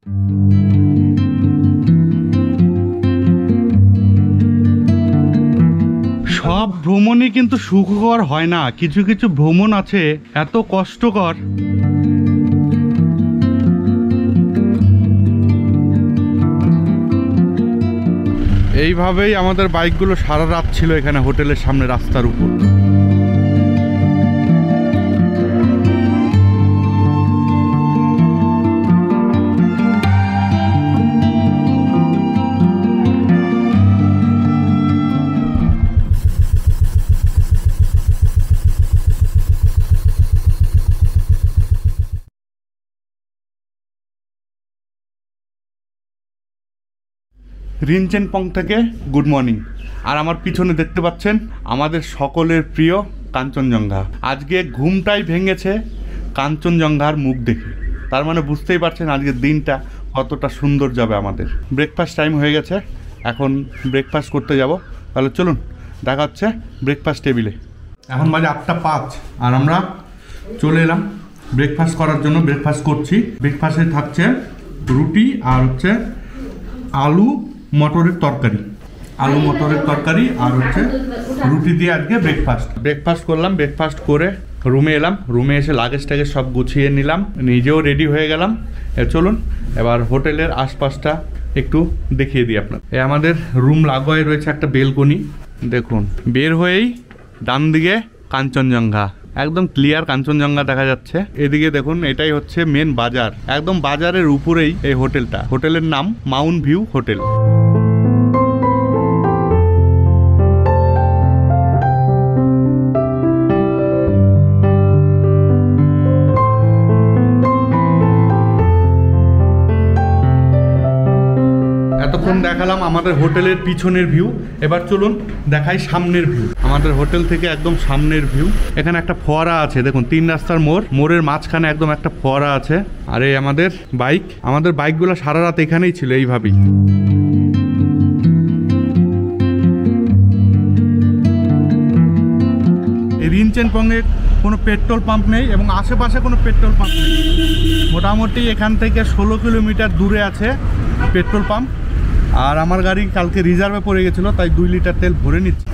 সব ভ্রমণই কিন্তু সুখকর হয় না, কিছু কিছু ভ্রমণ আছে এত কষ্টকর। এইভাবেই আমাদের বাইকগুলো সারা রাত ছিল এখানে হোটেলের সামনে রাস্তার উপর। রিনচেনপং থেকে গুড মর্নিং। আর আমার পিছনে দেখতে পাচ্ছেন আমাদের সকলের প্রিয় কাঞ্চনজঙ্ঘা। আজকে ঘুমটাই ভেঙেছে কাঞ্চনজঙ্ঘার মুখ দেখে, তার মানে বুঝতেই পারছেন আজকের দিনটা কতটা সুন্দর যাবে আমাদের। ব্রেকফাস্ট টাইম হয়ে গেছে, এখন ব্রেকফাস্ট করতে যাব। তাহলে চলুন দেখা হচ্ছে ব্রেকফাস্ট টেবিলে। এখন বাজে 8:05 আর আমরা চলে এলাম ব্রেকফাস্ট করার জন্য। ব্রেকফাস্ট করছি। ব্রেকফাস্টে থাকছে রুটি আর হচ্ছে আলু মটরের তরকারি, আলু মটরের তরকারি আর হচ্ছে রুটি দিয়ে আজকে ব্রেকফাস্ট করলাম। ব্রেকফাস্ট করে রুমে এলাম। রুমে এসে লাগেজ টাগেজ সব গুছিয়ে নিলাম, নিজেও রেডি হয়ে গেলাম। চলুন এবার হোটেলের আশপাশটা একটু দেখিয়ে দিই আপনার। আমাদের রুম লাগোয়ায় রয়েছে একটা বেলকনি। দেখুন বের হয়েই ডান দিকে কাঞ্চনজঙ্ঘা, একদম ক্লিয়ার কাঞ্চনজঙ্ঘা দেখা যাচ্ছে। এদিকে দেখুন এটাই হচ্ছে মেন বাজার, একদম বাজারের উপরেই এই হোটেলটা। হোটেলের নাম মাউন্ট ভিউ হোটেল। এতক্ষণ দেখালাম আমাদের হোটেলের পিছনের ভিউ, এবার চলুন দেখাই সামনের ভিউ। আমাদের হোটেল থেকে একদম সামনের ভিউ। এখানে একটা ফোয়ারা আছে, দেখুন 3 রাস্তার মোড়ের মাঝখানে একদম একটা ফোয়ারা আছে। আর এই আমাদের বাইকগুলো সারা রাত এখানেই ছিল এইভাবেই। এই রিনচেনপংয়ে কোনো পেট্রোল পাম্প নেই এবং আশেপাশে কোনো পেট্রোল পাম্প নেই। মোটামুটি এখান থেকে 16 কিলোমিটার দূরে আছে পেট্রোল পাম্প। আর আমার গাড়ি কালকে রিজার্ভে পড়ে গেছিলো, তাই 2 লিটার তেল ভরে নিচ্ছি।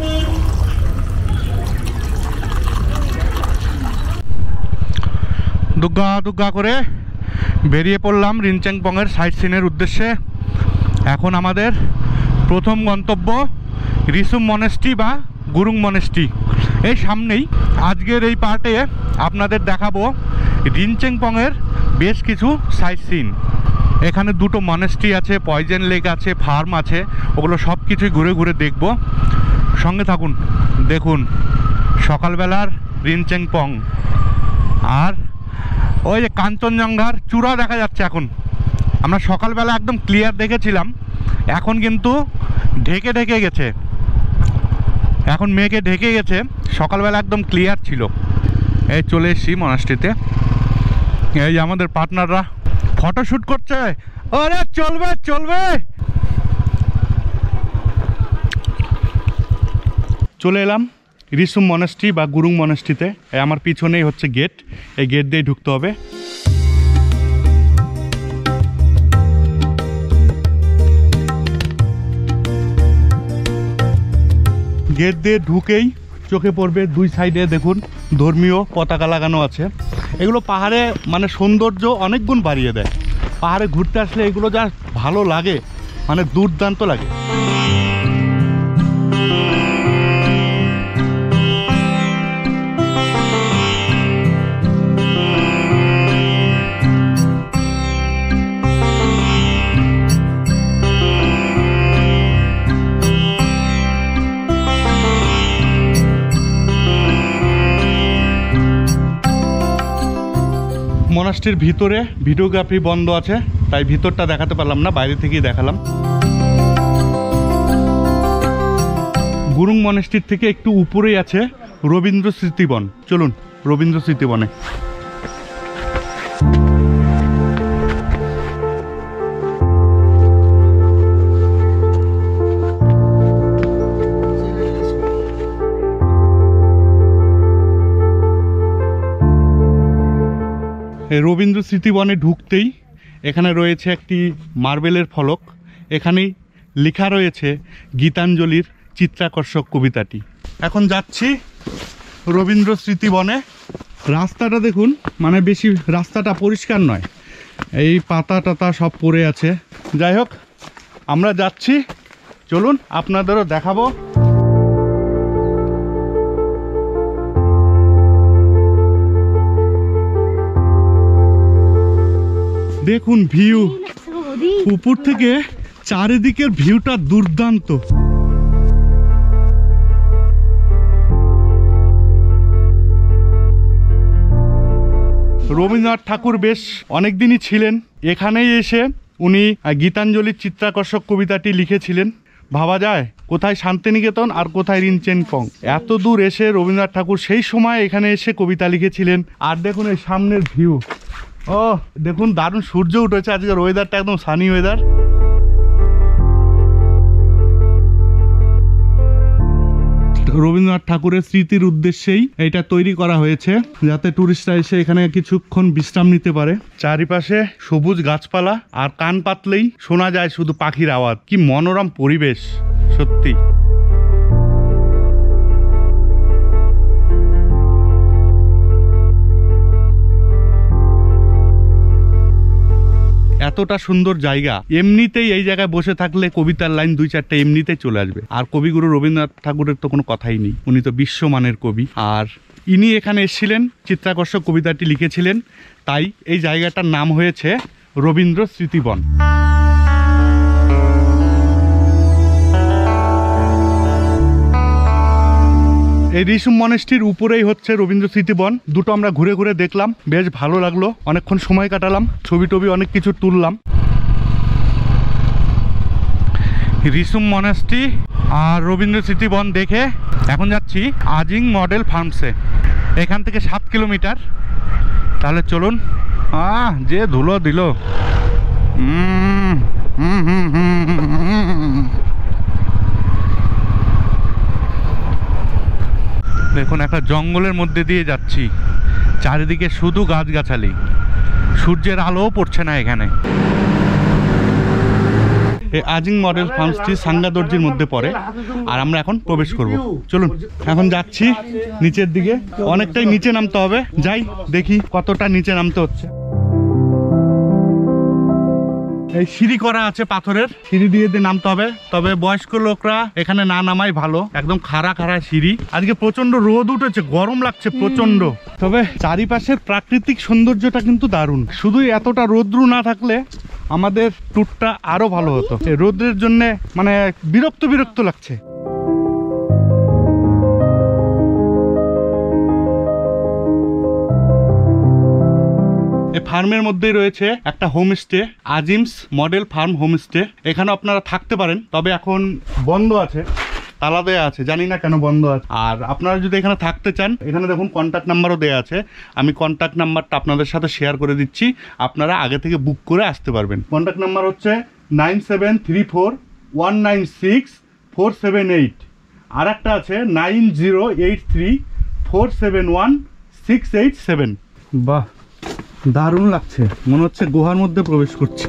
দুগ্গা করে বেরিয়ে পড়লাম রিনচেনপংয়ের সাইট সিনের উদ্দেশ্যে। এখন আমাদের প্রথম গন্তব্য রিসুম মনেস্ট্রি বা গুরুং মনেস্ট্রি, এই সামনেই। আজকের এই পার্টে আপনাদের দেখাবো রিনচেনপংয়ের বেশ কিছু সাইট সিন। এখানে 2টো মনেস্ট্রি আছে, পয়জন লেক আছে, ফার্ম আছে, ওগুলো সব কিছুই ঘুরে ঘুরে দেখব। সঙ্গে থাকুন। দেখুন সকালবেলার রিনচেনপং আর ওই যে কাঞ্চনজঙ্ঘার চূড়া দেখা যাচ্ছে। এখন আমরা সকালবেলা একদম ক্লিয়ার দেখেছিলাম, এখন কিন্তু ঢেকে গেছে, এখন মেঘে ঢেকে গেছে। সকালবেলা একদম ক্লিয়ার ছিল। এই চলে এসছি মনাস্ট্রিতে। এই আমাদের পার্টনাররা ফটোশ্যুট করছে। আরে চলবে। চলে এলাম রিসুম মনাস্ট্রি বা গুরুং মনাস্ট্রিতে। আমার পিছনেই হচ্ছে গেট, এই গেট দিয়ে ঢুকতে হবে। গেট দিয়ে ঢুকেই চোখে পড়বে 2 সাইডে দেখুন ধর্মীয় পতাকা লাগানো আছে। এগুলো পাহাড়ে মানে সৌন্দর্য অনেক গুণ বাড়িয়ে দেয়। পাহাড়ে ঘুরতে আসলে এগুলো যা ভালো লাগে, মানে দুর্দান্ত লাগে। মনাস্ট্রির ভিতরে ভিডিওগ্রাফি বন্ধ আছে, তাই ভিতরটা দেখাতে পারলাম না, বাইরে থেকেই দেখালাম। গুরুং মনাস্ট্রির থেকে একটু উপরেই আছে রবীন্দ্র স্মৃতিবন। চলুন রবীন্দ্র স্মৃতিবনে। রবীন্দ্র স্মৃতিবনে ঢুকতেই এখানে রয়েছে একটি মার্বেলের ফলক, এখানেই লেখা রয়েছে গীতাঞ্জলির চিত্রাকর্ষক কবিতাটি। এখন যাচ্ছি রবীন্দ্র স্মৃতিবনে। রাস্তাটা দেখুন, মানে বেশি রাস্তাটা পরিষ্কার নয়, এই পাতা টাতা সব পড়ে আছে। যাই হোক, আমরা যাচ্ছি, চলুন আপনাদেরও দেখাবো। দেখুন ভিউ, উপর থেকে চারিদিকের ভিউটা দুর্দান্ত। রবীন্দ্রনাথ ঠাকুর বেশ অনেক দিনই ছিলেন এখানেই। এসে উনি গীতাঞ্জলির চিত্রাকর্ষক কবিতাটি লিখেছিলেন। ভাবা যায় কোথায় শান্তিনিকেতন আর কোথায় রিনচেনপং, এত দূর এসে রবীন্দ্রনাথ ঠাকুর সেই সময় এখানে এসে কবিতা লিখেছিলেন। আর দেখুন এই সামনের ভিউ, ও দেখুন দারুণ সূর্য উঠেছে, আজকের ওয়েদারটা একদম সানি ওয়েদার। রবীন্দ্রনাথ ঠাকুরের স্মৃতির উদ্দেশ্যেই এটা তৈরি করা হয়েছে, যাতে টুরিস্টরা এসে এখানে কিছুক্ষণ বিশ্রাম নিতে পারে। চারিপাশে সবুজ গাছপালা, আর কান পাতলেই শোনা যায় শুধু পাখির আওয়াজ। কি মনোরম পরিবেশ সত্যি। এতটা সুন্দর জায়গা, এমনিতেই এই জায়গায় বসে থাকলে কবিতার লাইন 2-4টা এমনিতেই চলে আসবে। আর কবিগুরু রবীন্দ্রনাথ ঠাকুরের তো কোনো কথাই নেই, উনি তো বিশ্বমানের কবি। আর ইনি এখানে এসেছিলেন, চিত্রাকর্ষক কবিতাটি লিখেছিলেন, তাই এই জায়গাটার নাম হয়েছে রবীন্দ্র স্মৃতিবন। এই ঋষুম মনেস্ট্রির উপরেই হচ্ছে রবীন্দ্র স্মৃতিবন। দুটো আমরা ঘুরে ঘুরে দেখলাম, বেশ ভালো লাগলো, অনেকক্ষণ সময় কাটালাম, ছবি টবি অনেক কিছু তুললাম। ঋষুম মনেস্ট্রি আর রবীন্দ্র স্মৃতিবন দেখে এখন যাচ্ছি আজিং মডেল ফার্মসে। এখান থেকে 7 কিলোমিটার। তাহলে চলুন। যে ধুলো দিল, দেখুন একটা জঙ্গলের মধ্যে দিয়ে যাচ্ছি, চারিদিকে শুধু গাছগাছালি, সূর্যের আলোও পড়ছে না এখানে। এই আজিং মডেল ফার্মসটি সাঙ্গা দর্জির মধ্যে পড়ে, আর আমরা এখন প্রবেশ করব। চলুন এখন যাচ্ছি নিচের দিকে, অনেকটাই নিচে নামতে হবে। যাই দেখি কতটা নিচে নামতে হচ্ছে। এই সিঁড়ি করা আছে, পাথরের সিঁড়ি দিয়ে নামতে হবে, তবে বয়স্ক লোকরা এখানে না নামাই ভালো। একদম খাড়া খাড়া সিঁড়ি। আজকে প্রচন্ড রোদ উঠেছে, গরম লাগছে প্রচন্ড। তবে চারিপাশের প্রাকৃতিক সৌন্দর্যটা কিন্তু দারুণ। শুধু এতটা রোদ্রু না থাকলে আমাদের ট্যুরটা আরো ভালো হতো। এই রোদের জন্য মানে বিরক্ত বিরক্ত লাগছে। এই ফার্মের মধ্যেই রয়েছে একটা হোমস্টে, আজিমস মডেল ফার্ম হোমস্টে। এখানে আপনারা থাকতে পারেন, তবে এখন বন্ধ আছে, তালা দেওয়া আছে, জানি না কেন বন্ধ আছে। আর আপনারা যদি এখানে থাকতে চান, এখানে দেখুন কন্ট্যাক্ট নাম্বারও দেওয়া আছে। আমি কন্ট্যাক্ট নাম্বারটা আপনাদের সাথে শেয়ার করে দিচ্ছি, আপনারা আগে থেকে বুক করে আসতে পারবেন। কন্ট্যাক্ট নাম্বার হচ্ছে 9734196478। আর একটা আছে 9083471687। বাহ, দারুণ লাগছে, মনে হচ্ছে গুহার মধ্যে প্রবেশ করছি।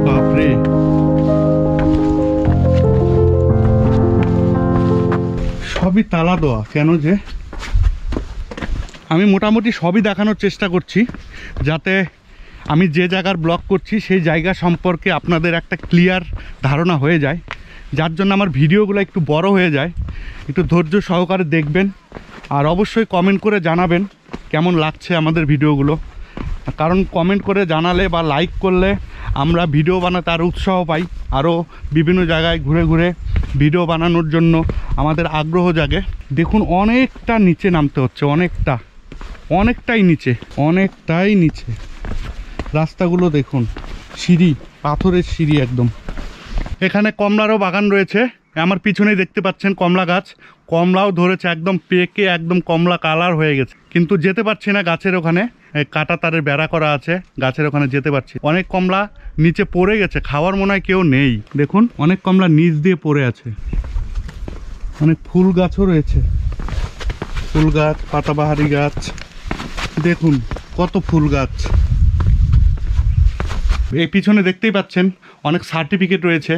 বাপরে, সবই তালা দেওয়া কেন যে? আমি মোটামুটি সবই দেখানোর চেষ্টা করছি, যাতে আমি যে জায়গার ব্লগ করছি সেই জায়গা সম্পর্কে আপনাদের একটা ক্লিয়ার ধারণা হয়ে যায়, যার জন্য আমার ভিডিওগুলো একটু বড় হয়ে যায়। একটু ধৈর্য সহকারে দেখবেন, আর অবশ্যই কমেন্ট করে জানাবেন কেমন লাগছে আমাদের ভিডিওগুলো। কারণ কমেন্ট করে জানালে বা লাইক করলে আমরা ভিডিও বানাতে আরও উৎসাহ পাই, আরও বিভিন্ন জায়গায় ঘুরে ঘুরে ভিডিও বানানোর জন্য আমাদের আগ্রহ জাগে। দেখুন অনেকটা নিচে নামতে হচ্ছে, অনেকটাই নিচে। রাস্তাগুলো দেখুন, সিঁড়ি, পাথরের সিঁড়ি একদম। এখানে কমলারও বাগান রয়েছে, আমার পিছনেই দেখতে পাচ্ছেন কমলা গাছ। কমলাও ধরেছে, একদম পেকে একদম কমলা কালার হয়ে গেছে, কিন্তু যেতে পারছি না গাছের ওখানে। কাটা তারের বেড়া করা আছে, গাছের ওখানে যেতে পারছি। অনেক কমলা নিচে পড়ে গেছে, খাওয়ার মনে হয় কেউ নেই। দেখুন অনেক কমলা নিচ দিয়ে পড়ে আছে। অনেক ফুল গাছও রয়েছে, ফুল গাছ, পাতাবাহারি গাছ। দেখুন কত ফুল গাছ। এই পিছনে দেখতেই পাচ্ছেন অনেক সার্টিফিকেট রয়েছে,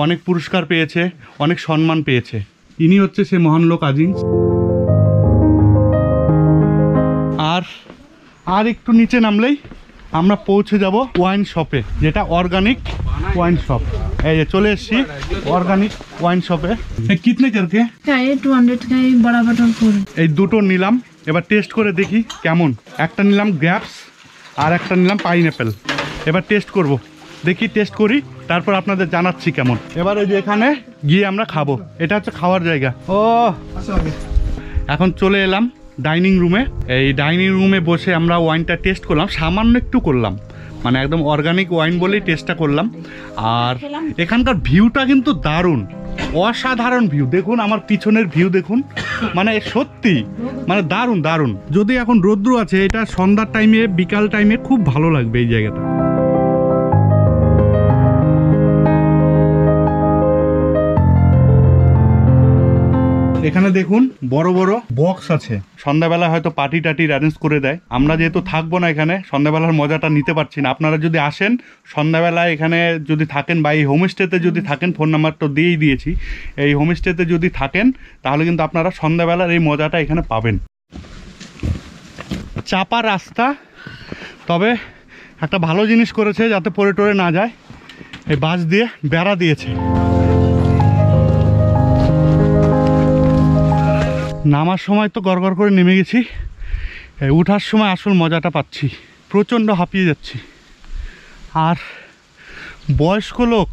অনেক পুরস্কার পেয়েছে, অনেক সম্মান পেয়েছে। ইনি হচ্ছে সে মহান লোক আজিজ। আর একটু নিচে নামলেই আমরা পৌঁছে যাব ওয়াইন শপে, যেটা অর্গানিক ওয়াইন শপ। এই যে চলে এসেছি অর্গানিক ওয়াইন শপে। কিতনে করকে? 200 का एक बड़ा बटन फूल। এই দুটো নিলাম, এবার টেস্ট করে দেখি কেমন। একটা নিলাম গ্র্যাপস আর একটা নিলাম পাইনঅ্যাপেল। এবার টেস্ট করব, দেখি টেস্ট করি, তারপর আপনাদের জানাচ্ছি কেমন। এবার ওই যে এখানে গিয়ে আমরা খাবো, এটা হচ্ছে খাওয়ার জায়গা। ও এখন চলে এলাম ডাইনিং রুমে। এই ডাইনিং রুমে বসে আমরা ওয়াইনটা টেস্ট করলাম, সামান্য একটু করলাম, মানে একদম অর্গানিক ওয়াইন বলেই টেস্টটা করলাম। আর এখানকার ভিউটা কিন্তু দারুণ, অসাধারণ ভিউ। দেখুন আমার পিছনের ভিউ দেখুন, মানে সত্যি মানে দারুণ দারুণ। যদি এখন রৌদ্র আছে, এটা সন্ধ্যার টাইমে বিকাল টাইমে খুব ভালো লাগবে এই জায়গাটা। এখানে দেখুন বড় বড় বক্স আছে, সন্ধ্যাবেলা হয়তো পার্টি টাটির অ্যারেঞ্জ করে দেয়। আমরা যেহেতু থাকবো না এখানে, সন্ধ্যাবেলার মজাটা নিতে পারছি না। আপনারা যদি আসেন সন্ধ্যাবেলায় এখানে যদি থাকেন, বা এই হোমস্টেতে যদি থাকেন, ফোন নাম্বার তো দিয়েই দিয়েছি, এই হোমস্টেতে যদি থাকেন তাহলে কিন্তু আপনারা সন্ধ্যাবেলার এই মজাটা এখানে পাবেন। চাপা রাস্তা, তবে একটা ভালো জিনিস করেছে যাতে পড়ে টরে না যায়, এই বাঁশ দিয়ে বেড়া দিয়েছে। নামার সময় তো গড়গড় করে নেমে গেছি, উঠার সময় আসল মজাটা পাচ্ছি। প্রচণ্ড হাঁপিয়ে যাচ্ছি। আর বয়স্ক লোক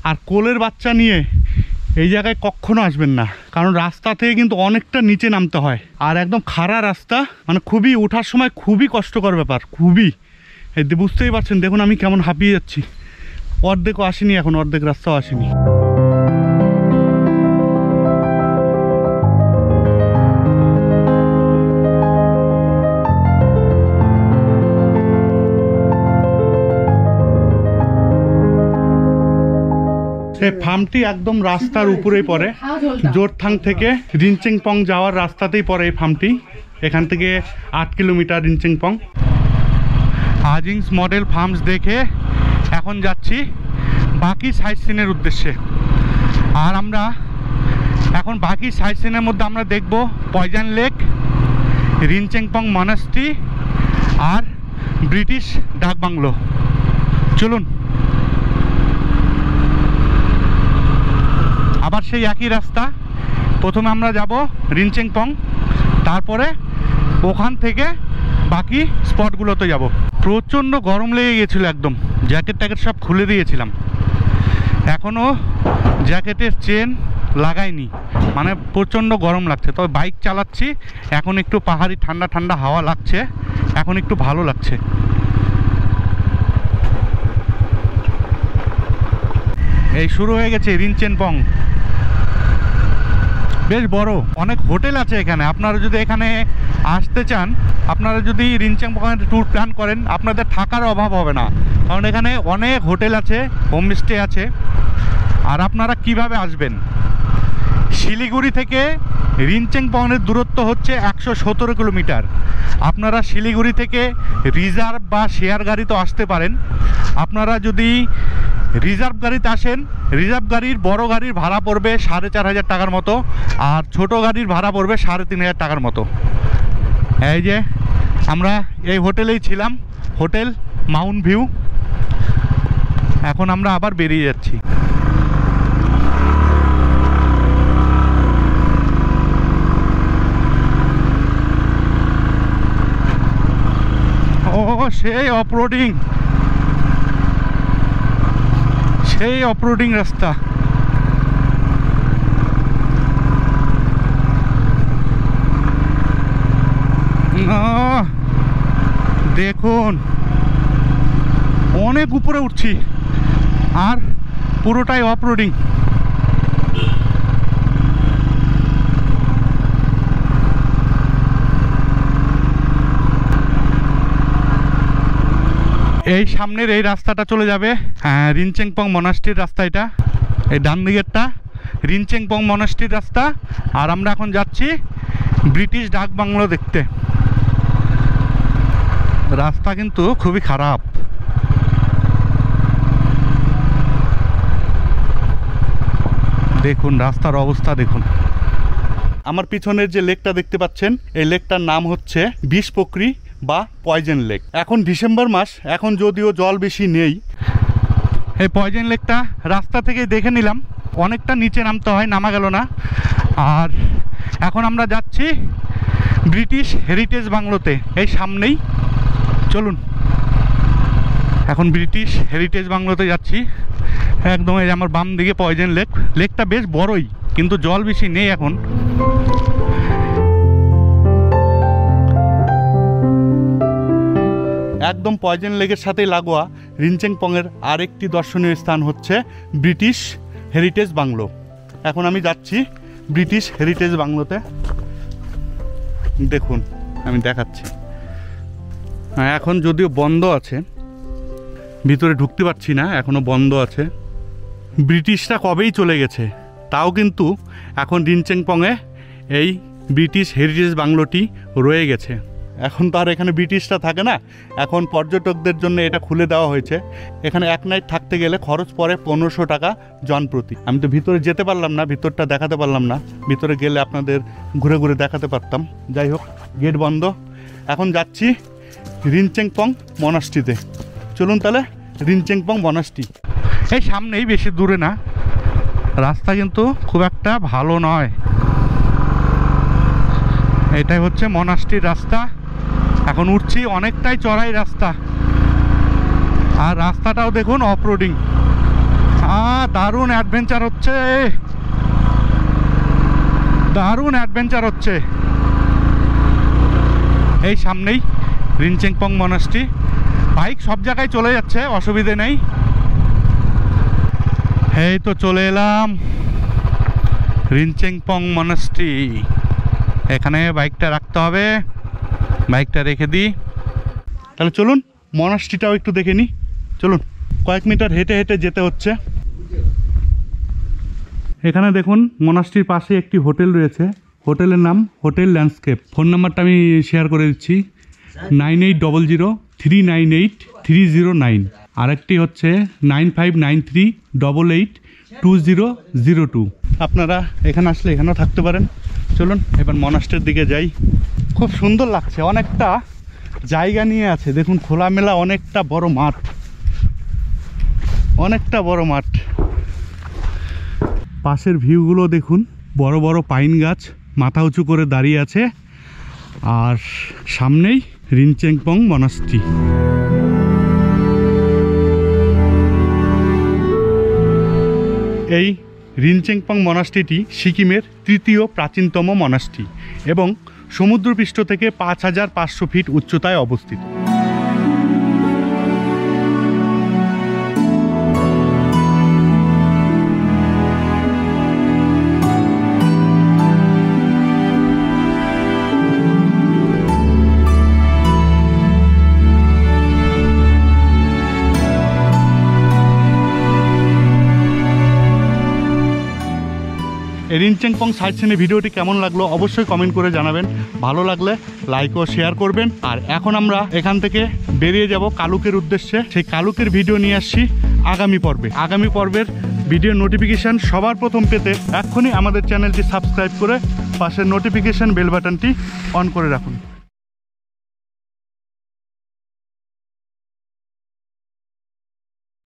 আর কোলের বাচ্চা নিয়ে এই জায়গায় কখনো আসবেন না, কারণ রাস্তা থেকে কিন্তু অনেকটা নিচে নামতে হয়, আর একদম খাড়া রাস্তা, মানে খুবই ওঠার সময় খুবই কষ্টকর ব্যাপার, খুবই। বুঝতেই পারছেন, দেখুন আমি কেমন হাঁপিয়ে যাচ্ছি। অর্ধেকও আসেনি, এখন অর্ধেক রাস্তাও আসেনি। এই ফার্মটি একদম রাস্তার উপরেই পড়ে, জোরথাং থেকে রিনচেংপং যাওয়ার রাস্তাতেই পড়ে এই ফার্মটি। এখান থেকে 8 কিলোমিটার রিনচেংপং। আজিংস মডেল ফার্মস দেখে এখন যাচ্ছি বাকি সাইট সিনের উদ্দেশ্যে। আর আমরা এখন বাকি সাইট সিনের মধ্যে আমরা দেখব পয়জান লেক, রিনচেংপং মনাস্ট্রি আর ব্রিটিশ ডাক বাংলো। চলুন। আবার সেই একই রাস্তা, প্রথমে আমরা যাব রিনচেংপং, তারপরে ওখান থেকে বাকি স্পটগুলোতে যাব। প্রচণ্ড গরম লেগে গেছিলো, একদম জ্যাকেট ট্যাকেট সব খুলে দিয়েছিলাম, এখনও জ্যাকেটের চেন লাগাইনি, মানে প্রচণ্ড গরম লাগছে। তবে বাইক চালাচ্ছি এখন, একটু পাহাড়ি ঠান্ডা ঠান্ডা হাওয়া লাগছে, এখন একটু ভালো লাগছে। এই শুরু হয়ে গেছে রিনচেংপং, বেশ বড়, অনেক হোটেল আছে এখানে। আপনারা যদি এখানে আসতে চান, আপনারা যদি রিনচেংপংয়ের ট্যুর প্ল্যান করেন, আপনাদের থাকার অভাব হবে না, কারণ এখানে অনেক হোটেল আছে, হোমস্টে আছে। আর আপনারা কিভাবে আসবেন, শিলিগুড়ি থেকে রিনচেংপংয়ের দূরত্ব হচ্ছে 117 কিলোমিটার। আপনারা শিলিগুড়ি থেকে রিজার্ভ বা শেয়ার গাড়ি তো আসতে পারেন। আপনারা যদি রিজার্ভ গাড়িতে আসেন, রিজার্ভ গাড়ির বড় গাড়ির ভাড়া পড়বে 4,500 টাকার মতো, আর ছোট গাড়ির ভাড়া পড়বে 3,500 টাকার মতো। এই যে আমরা এই হোটেলেই ছিলাম, হোটেল মাউন্ট ভিউ। এখন আমরা আবার বেরিয়ে যাচ্ছি। ও সেই অফরোডিং, সেই অফরোডিং রাস্তা। দেখুন অনেক উপরে উঠছি, আর পুরোটাই অফরোডিং। এই সামনের এই রাস্তাটা চলে যাবে রিনচেংপং মনাস্ট্রির রাস্তা, এটা এই ডান দিকেরটা রিনচেংপং মনাস্ট্রির রাস্তা। আর আমরা এখন যাচ্ছি ব্রিটিশ ডাক বাংলো দেখতে। রাস্তা কিন্তু খুবই খারাপ। দেখুন রাস্তার অবস্থা দেখুন। আমার পিছনের যে লেকটা দেখতে পাচ্ছেন, এই লেকটার নাম হচ্ছে বিষপোকরি বা পয়জন লেক। এখন ডিসেম্বর মাস, এখন যদিও জল বেশি নেই। এই পয়জন লেকটা রাস্তা থেকে দেখে নিলাম, অনেকটা নিচে নামতে হয়, নামা গেল না। আর এখন আমরা যাচ্ছি ব্রিটিশ হেরিটেজ বাংলোতে, এই সামনেই। চলুন, এখন ব্রিটিশ হেরিটেজ বাংলোতে যাচ্ছি। একদম এই আমার বাম দিকে পয়জন লেক। লেকটা বেশ বড়ই, কিন্তু জল বেশি নেই এখন। একদম পয়জন লেকের সাথেই লাগোয়া রিনচেনপংয়ের আরেকটি দর্শনীয় স্থান হচ্ছে ব্রিটিশ হেরিটেজ বাংলো। এখন আমি যাচ্ছি ব্রিটিশ হেরিটেজ বাংলোতে। দেখুন আমি দেখাচ্ছি। হ্যাঁ, এখন যদিও বন্ধ আছে, ভিতরে ঢুকতে পারছি না, এখনও বন্ধ আছে। ব্রিটিশরা কবেই চলে গেছে, তাও কিন্তু এখন রিনচেনপংয়ে এই ব্রিটিশ হেরিটেজ বাংলোটি রয়ে গেছে। এখন তো আর এখানে ব্রিটিশরা থাকে না, এখন পর্যটকদের জন্য এটা খুলে দেওয়া হয়েছে। এখানে এক নাইট থাকতে গেলে খরচ পড়ে 1500 টাকা জন প্রতি। আমি তো ভিতরে যেতে পারলাম না, ভিতরটা দেখাতে পারলাম না। ভিতরে গেলে আপনাদের ঘুরে ঘুরে দেখাতে পারতাম। যাই হোক, গেট বন্ধ। এখন যাচ্ছি রিনচেনপং মনাস্ট্রিতে। চলুন তাহলে রিনচেনপং মনাস্ট্রি এই সামনেই, বেশি দূরে না। রাস্তা কিন্তু খুব একটা ভালো নয়। এটাই হচ্ছে মনাস্ট্রির রাস্তা। এখন উঠছি, অনেকটাই চড়াই রাস্তা। আর রাস্তাটাও দেখুন অফ রোডিং। দারুণ অ্যাডভেঞ্চার হচ্ছে, দারুণ অ্যাডভেঞ্চার হচ্ছে। এই সামনেই রিনচেনপং মনাস্ট্রি। বাইক সব জায়গায় চলে যাচ্ছে, অসুবিধে নেই। এই তো চলে এলাম রিনচেনপং মনাস্ট্রি। এখানে বাইকটা রাখতে হবে, বাইকটা রেখে দিই। তাহলে চলুন মনাস্ট্রিটাও একটু দেখে নিই। চলুন, কয়েক মিটার হেঁটে হেঁটে যেতে হচ্ছে। এখানে দেখুন মনাস্ট্রির পাশে একটি হোটেল রয়েছে। হোটেলের নাম হোটেল ল্যান্ডস্কেপ। ফোন নাম্বারটা আমি শেয়ার করে দিচ্ছি, 9800398309। আরেকটি হচ্ছে 9593882002। আপনারা এখানে আসলে এখানেও থাকতে পারেন। চলুন এবার মনাস্ট্রির দিকে যাই। খুব সুন্দর লাগছে, অনেকটা জায়গা নিয়ে আছে। দেখুন খোলামেলা অনেকটা বড় মাঠ, অনেকটা বড় মাঠ। পাশের ভিউগুলো দেখুন, বড় বড় পাইন গাছ মাথা উঁচু করে দাঁড়িয়ে আছে। আর সামনেই রিনচেনপং মনাস্ট্রি। এই রিনচেনপং মনাস্ট্রিটি সিকিমের তৃতীয় প্রাচীনতম মনাস্ট্রি এবং সমুদ্রপৃষ্ঠ থেকে 5500 ফিট উচ্চতায় অবস্থিত। রিনচেনপং সাইট সিনের ভিডিওটি কেমন লাগলো অবশ্যই কমেন্ট করে জানাবেন। ভালো লাগলে লাইক ও শেয়ার করবেন। আর এখন আমরা এখান থেকে বেরিয়ে যাব কালুকের উদ্দেশ্যে। সেই কালুকের ভিডিও নিয়ে আসছি আগামী পর্বে। আগামী পর্বের ভিডিও নোটিফিকেশান সবার প্রথম পেতে এক্ষুনি আমাদের চ্যানেলটি সাবস্ক্রাইব করে পাশের নোটিফিকেশান বেল বাটনটি অন করে রাখুন।